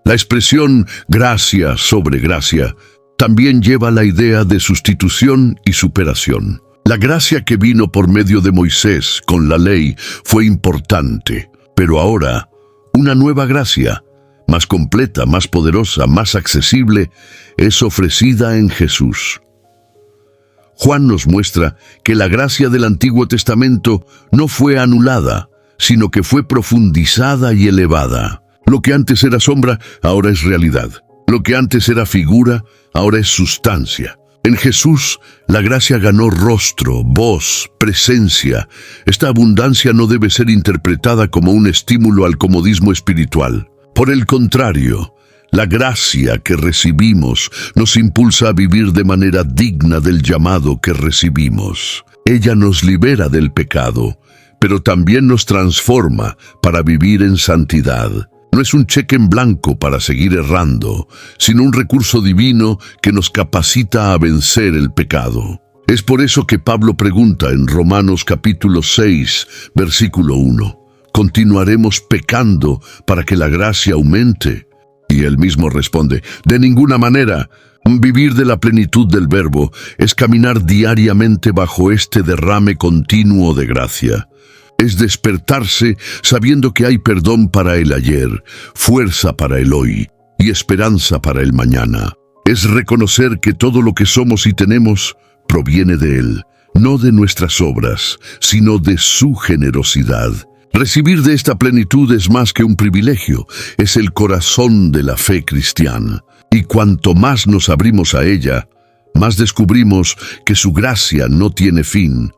La expresión gracia sobre gracia también lleva la idea de sustitución y superación. La gracia que vino por medio de Moisés con la ley fue importante, pero ahora una nueva gracia, más completa, más poderosa, más accesible, es ofrecida en Jesús. Juan nos muestra que la gracia del Antiguo Testamento no fue anulada, sino que fue profundizada y elevada. Lo que antes era sombra, ahora es realidad. Lo que antes era figura, ahora es sustancia. En Jesús, la gracia ganó rostro, voz, presencia. Esta abundancia no debe ser interpretada como un estímulo al comodismo espiritual. Por el contrario, La gracia que recibimos nos impulsa a vivir de manera digna del llamado que recibimos. Ella nos libera del pecado, pero también nos transforma para vivir en santidad. No es un cheque en blanco para seguir errando, sino un recurso divino que nos capacita a vencer el pecado. Es por eso que Pablo pregunta en Romanos capítulo 6, versículo 1, ¿continuaremos pecando para que la gracia aumente? Y él mismo responde, de ninguna manera. Vivir de la plenitud del verbo es caminar diariamente bajo este derrame continuo de gracia. Es despertarse sabiendo que hay perdón para el ayer, fuerza para el hoy y esperanza para el mañana. Es reconocer que todo lo que somos y tenemos proviene de Él, no de nuestras obras, sino de su generosidad. Recibir de esta plenitud es más que un privilegio, es el corazón de la fe cristiana. Y cuanto más nos abrimos a ella, más descubrimos que su gracia no tiene fin.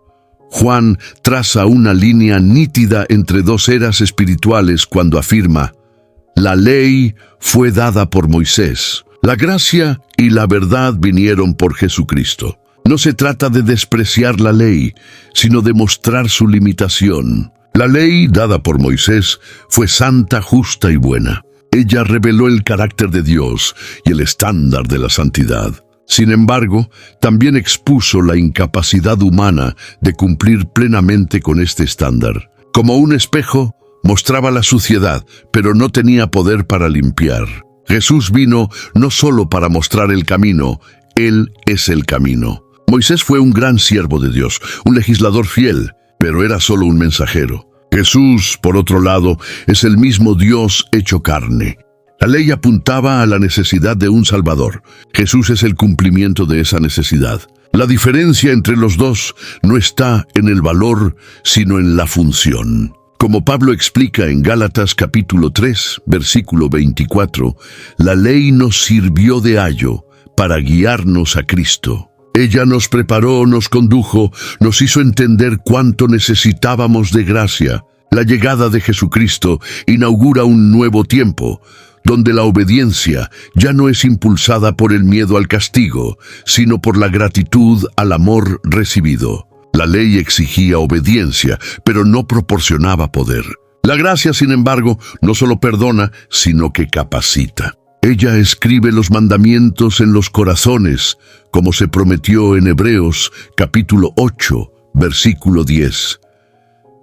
Juan traza una línea nítida entre dos eras espirituales cuando afirma: la ley fue dada por Moisés, la gracia y la verdad vinieron por Jesucristo. No se trata de despreciar la ley, sino de mostrar su limitación. La ley dada por Moisés fue santa, justa y buena. Ella reveló el carácter de Dios y el estándar de la santidad. Sin embargo, también expuso la incapacidad humana de cumplir plenamente con este estándar. Como un espejo, mostraba la suciedad, pero no tenía poder para limpiar. Jesús vino no solo para mostrar el camino, Él es el camino. Moisés fue un gran siervo de Dios, un legislador fiel, pero era solo un mensajero. Jesús, por otro lado, es el mismo Dios hecho carne. La ley apuntaba a la necesidad de un Salvador. Jesús es el cumplimiento de esa necesidad. La diferencia entre los dos no está en el valor, sino en la función. Como Pablo explica en Gálatas capítulo 3, versículo 24, la ley nos sirvió de ayo para guiarnos a Cristo. Ella nos preparó, nos condujo, nos hizo entender cuánto necesitábamos de gracia. La llegada de Jesucristo inaugura un nuevo tiempo, donde la obediencia ya no es impulsada por el miedo al castigo, sino por la gratitud al amor recibido. La ley exigía obediencia, pero no proporcionaba poder. La gracia, sin embargo, no solo perdona, sino que capacita. Ella escribe los mandamientos en los corazones, como se prometió en Hebreos capítulo 8, versículo 10.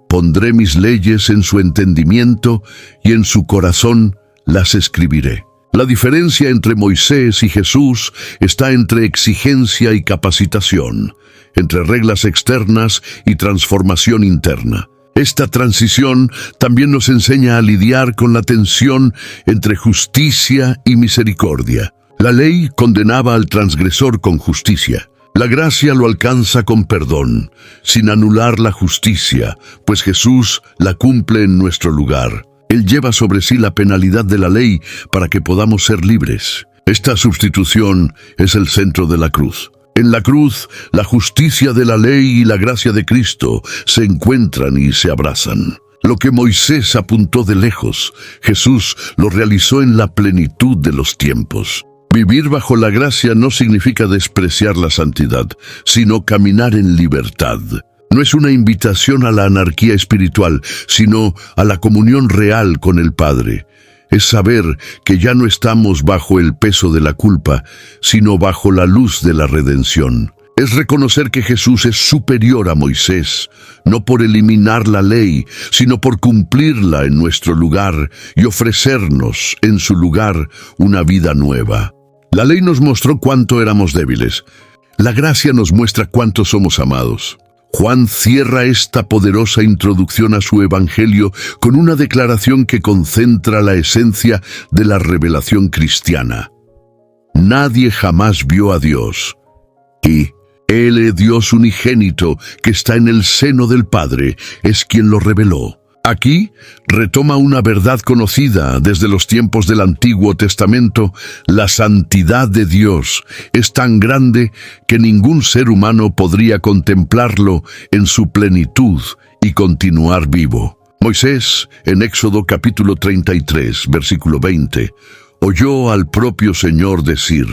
Pondré mis leyes en su entendimiento y en su corazón las escribiré. La diferencia entre Moisés y Jesús está entre exigencia y capacitación, entre reglas externas y transformación interna. Esta transición también nos enseña a lidiar con la tensión entre justicia y misericordia. La ley condenaba al transgresor con justicia. La gracia lo alcanza con perdón, sin anular la justicia, pues Jesús la cumple en nuestro lugar. Él lleva sobre sí la penalidad de la ley para que podamos ser libres. Esta sustitución es el centro de la cruz. En la cruz, la justicia de la ley y la gracia de Cristo se encuentran y se abrazan. Lo que Moisés apuntó de lejos, Jesús lo realizó en la plenitud de los tiempos. Vivir bajo la gracia no significa despreciar la santidad, sino caminar en libertad. No es una invitación a la anarquía espiritual, sino a la comunión real con el Padre. Es saber que ya no estamos bajo el peso de la culpa, sino bajo la luz de la redención. Es reconocer que Jesús es superior a Moisés, no por eliminar la ley, sino por cumplirla en nuestro lugar y ofrecernos en su lugar una vida nueva. La ley nos mostró cuánto éramos débiles. La gracia nos muestra cuánto somos amados. Juan cierra esta poderosa introducción a su evangelio con una declaración que concentra la esencia de la revelación cristiana. Nadie jamás vio a Dios, y Él, Dios unigénito, que está en el seno del Padre, es quien lo reveló. Aquí retoma una verdad conocida desde los tiempos del Antiguo Testamento: la santidad de Dios es tan grande que ningún ser humano podría contemplarlo en su plenitud y continuar vivo. Moisés, en Éxodo capítulo 33, versículo 20, oyó al propio Señor decir: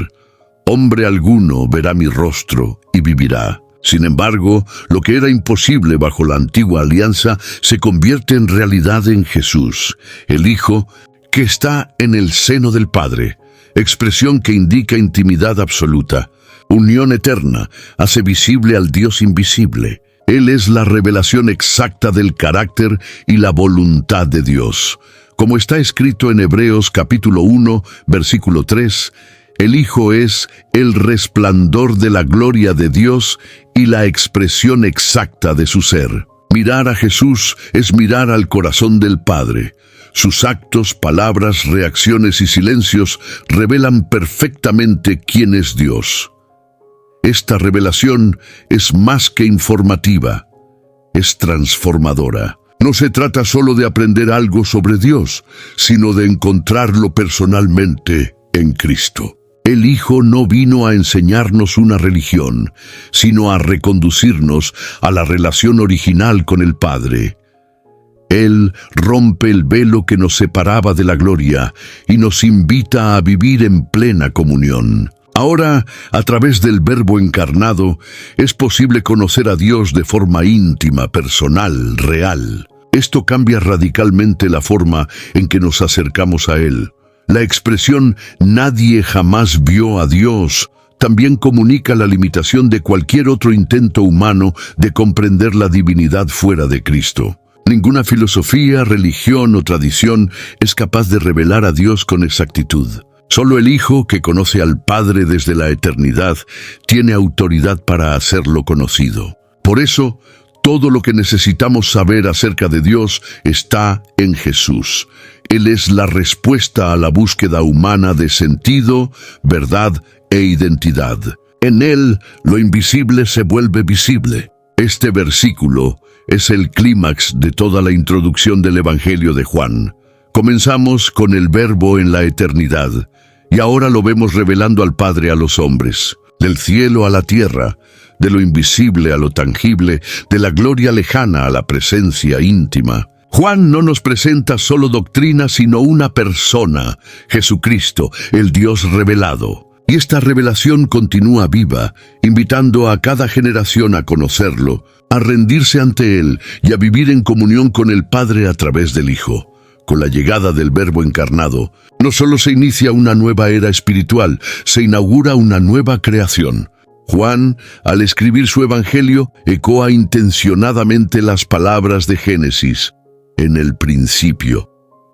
«Hombre alguno verá mi rostro y vivirá». Sin embargo, lo que era imposible bajo la antigua alianza se convierte en realidad en Jesús, el Hijo que está en el seno del Padre, expresión que indica intimidad absoluta, unión eterna, hace visible al Dios invisible. Él es la revelación exacta del carácter y la voluntad de Dios. Como está escrito en Hebreos capítulo 1, versículo 3, el Hijo es el resplandor de la gloria de Dios y la expresión exacta de su ser. Mirar a Jesús es mirar al corazón del Padre. Sus actos, palabras, reacciones y silencios revelan perfectamente quién es Dios. Esta revelación es más que informativa, es transformadora. No se trata solo de aprender algo sobre Dios, sino de encontrarlo personalmente en Cristo. El Hijo no vino a enseñarnos una religión, sino a reconducirnos a la relación original con el Padre. Él rompe el velo que nos separaba de la gloria y nos invita a vivir en plena comunión. Ahora, a través del Verbo encarnado, es posible conocer a Dios de forma íntima, personal, real. Esto cambia radicalmente la forma en que nos acercamos a Él. La expresión «nadie jamás vio a Dios» también comunica la limitación de cualquier otro intento humano de comprender la divinidad fuera de Cristo. Ninguna filosofía, religión o tradición es capaz de revelar a Dios con exactitud. Solo el Hijo, que conoce al Padre desde la eternidad, tiene autoridad para hacerlo conocido. Por eso, todo lo que necesitamos saber acerca de Dios está en Jesús. Él es la respuesta a la búsqueda humana de sentido, verdad e identidad. En Él, lo invisible se vuelve visible. Este versículo es el clímax de toda la introducción del Evangelio de Juan. Comenzamos con el Verbo en la eternidad, y ahora lo vemos revelando al Padre a los hombres, del cielo a la tierra, de lo invisible a lo tangible, de la gloria lejana a la presencia íntima. Juan no nos presenta solo doctrina, sino una persona, Jesucristo, el Dios revelado. Y esta revelación continúa viva, invitando a cada generación a conocerlo, a rendirse ante Él y a vivir en comunión con el Padre a través del Hijo. Con la llegada del Verbo encarnado, no solo se inicia una nueva era espiritual, se inaugura una nueva creación. Juan, al escribir su Evangelio, ecoa intencionadamente las palabras de Génesis, en el principio.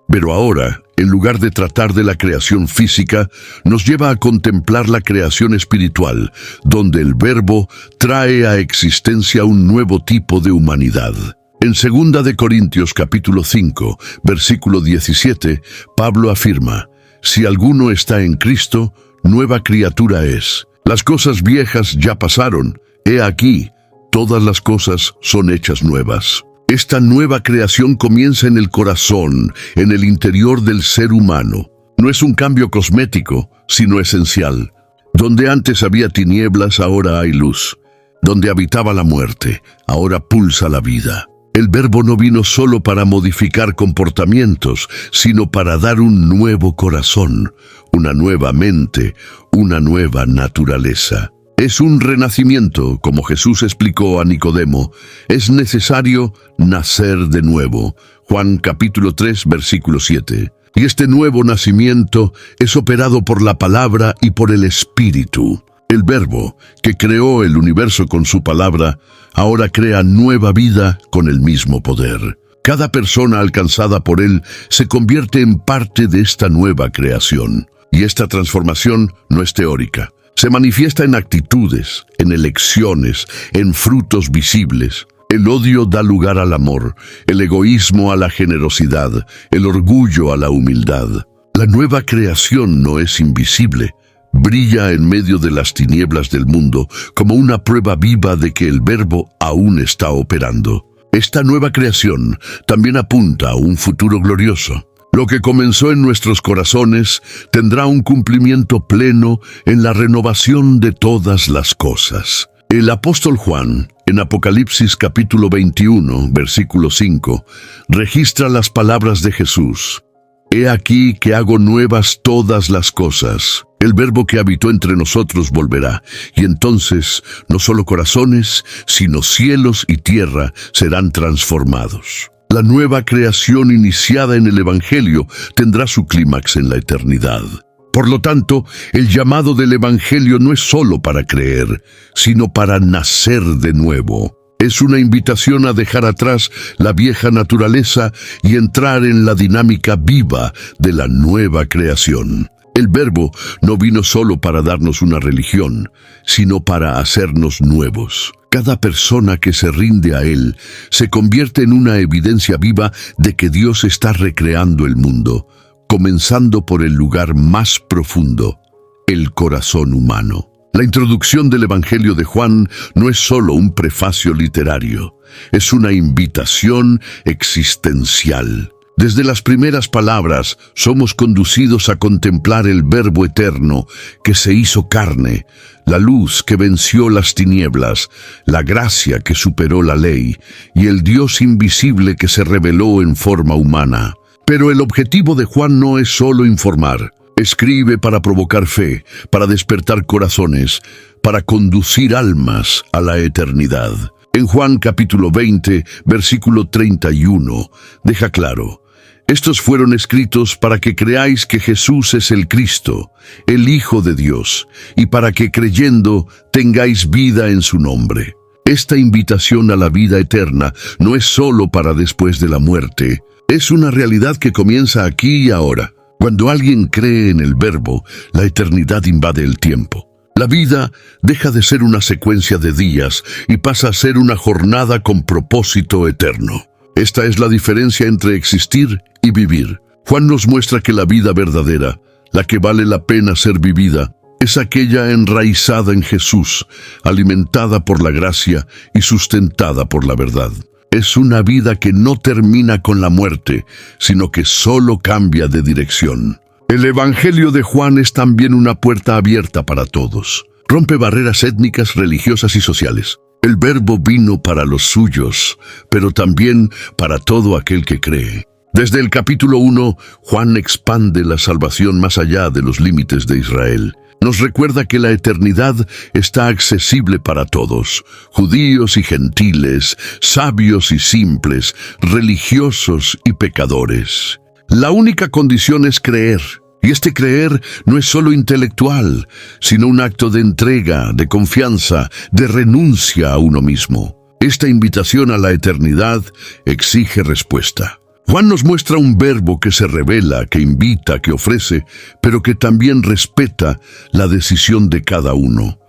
Pero ahora, en lugar de tratar de la creación física, nos lleva a contemplar la creación espiritual, donde el Verbo trae a existencia un nuevo tipo de humanidad. En 2 de Corintios capítulo 5, versículo 17, Pablo afirma: «Si alguno está en Cristo, nueva criatura es. Las cosas viejas ya pasaron, he aquí, todas las cosas son hechas nuevas». Esta nueva creación comienza en el corazón, en el interior del ser humano. No es un cambio cosmético, sino esencial. Donde antes había tinieblas, ahora hay luz. Donde habitaba la muerte, ahora pulsa la vida. El Verbo no vino solo para modificar comportamientos, sino para dar un nuevo corazón, una nueva mente, una nueva naturaleza. Es un renacimiento, como Jesús explicó a Nicodemo. Es necesario nacer de nuevo. Juan capítulo 3, versículo 7. Y este nuevo nacimiento es operado por la palabra y por el Espíritu. El Verbo, que creó el universo con su palabra, ahora crea nueva vida con el mismo poder. Cada persona alcanzada por Él se convierte en parte de esta nueva creación. Y esta transformación no es teórica. Se manifiesta en actitudes, en elecciones, en frutos visibles. El odio da lugar al amor, el egoísmo a la generosidad, el orgullo a la humildad. La nueva creación no es invisible. Brilla en medio de las tinieblas del mundo como una prueba viva de que el Verbo aún está operando. Esta nueva creación también apunta a un futuro glorioso. Lo que comenzó en nuestros corazones tendrá un cumplimiento pleno en la renovación de todas las cosas. El apóstol Juan, en Apocalipsis capítulo 21, versículo 5, registra las palabras de Jesús. He aquí que hago nuevas todas las cosas. El Verbo que habitó entre nosotros volverá, y entonces no solo corazones, sino cielos y tierra serán transformados. La nueva creación iniciada en el Evangelio tendrá su clímax en la eternidad. Por lo tanto, el llamado del Evangelio no es solo para creer, sino para nacer de nuevo. Es una invitación a dejar atrás la vieja naturaleza y entrar en la dinámica viva de la nueva creación. El Verbo no vino solo para darnos una religión, sino para hacernos nuevos. Cada persona que se rinde a Él se convierte en una evidencia viva de que Dios está recreando el mundo, comenzando por el lugar más profundo, el corazón humano. La introducción del Evangelio de Juan no es solo un prefacio literario, es una invitación existencial. Desde las primeras palabras somos conducidos a contemplar el Verbo eterno que se hizo carne, la luz que venció las tinieblas, la gracia que superó la ley y el Dios invisible que se reveló en forma humana. Pero el objetivo de Juan no es solo informar. Escribe para provocar fe, para despertar corazones, para conducir almas a la eternidad. En Juan capítulo 20, versículo 31, deja claro: estos fueron escritos para que creáis que Jesús es el Cristo, el Hijo de Dios, y para que creyendo tengáis vida en su nombre. Esta invitación a la vida eterna no es solo para después de la muerte, es una realidad que comienza aquí y ahora. Cuando alguien cree en el Verbo, la eternidad invade el tiempo. La vida deja de ser una secuencia de días y pasa a ser una jornada con propósito eterno. Esta es la diferencia entre existir y vivir. Juan nos muestra que la vida verdadera, la que vale la pena ser vivida, es aquella enraizada en Jesús, alimentada por la gracia y sustentada por la verdad. Es una vida que no termina con la muerte, sino que solo cambia de dirección. El Evangelio de Juan es también una puerta abierta para todos. Rompe barreras étnicas, religiosas y sociales. El Verbo vino para los suyos, pero también para todo aquel que cree. Desde el capítulo 1, Juan expande la salvación más allá de los límites de Israel. Nos recuerda que la eternidad está accesible para todos, judíos y gentiles, sabios y simples, religiosos y pecadores. La única condición es creer, y este creer no es solo intelectual, sino un acto de entrega, de confianza, de renuncia a uno mismo. Esta invitación a la eternidad exige respuesta. Juan nos muestra un Verbo que se revela, que invita, que ofrece, pero que también respeta la decisión de cada uno.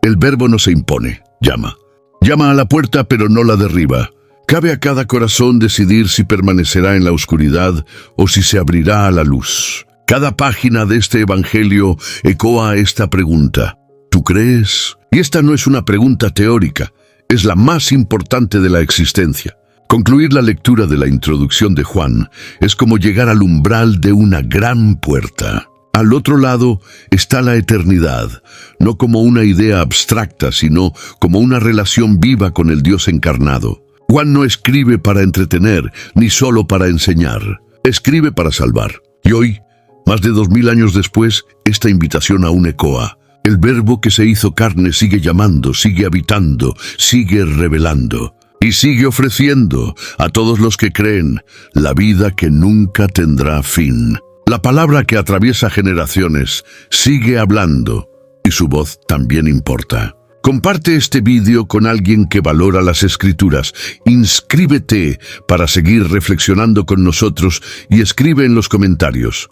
El Verbo no se impone, llama. Llama a la puerta, pero no la derriba. Cabe a cada corazón decidir si permanecerá en la oscuridad o si se abrirá a la luz. Cada página de este Evangelio ecoa esta pregunta: ¿tú crees? Y esta no es una pregunta teórica. Es la más importante de la existencia. Concluir la lectura de la introducción de Juan es como llegar al umbral de una gran puerta. Al otro lado está la eternidad, no como una idea abstracta, sino como una relación viva con el Dios encarnado. Juan no escribe para entretener, ni solo para enseñar. Escribe para salvar. Y hoy, más de 2000 años después, esta invitación aún ecoa. El Verbo que se hizo carne sigue llamando, sigue habitando, sigue revelando y sigue ofreciendo a todos los que creen la vida que nunca tendrá fin. La palabra que atraviesa generaciones sigue hablando y su voz también importa. Comparte este vídeo con alguien que valora las Escrituras. Inscríbete para seguir reflexionando con nosotros y escribe en los comentarios: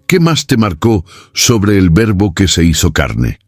¿qué más te marcó sobre el Verbo que se hizo carne?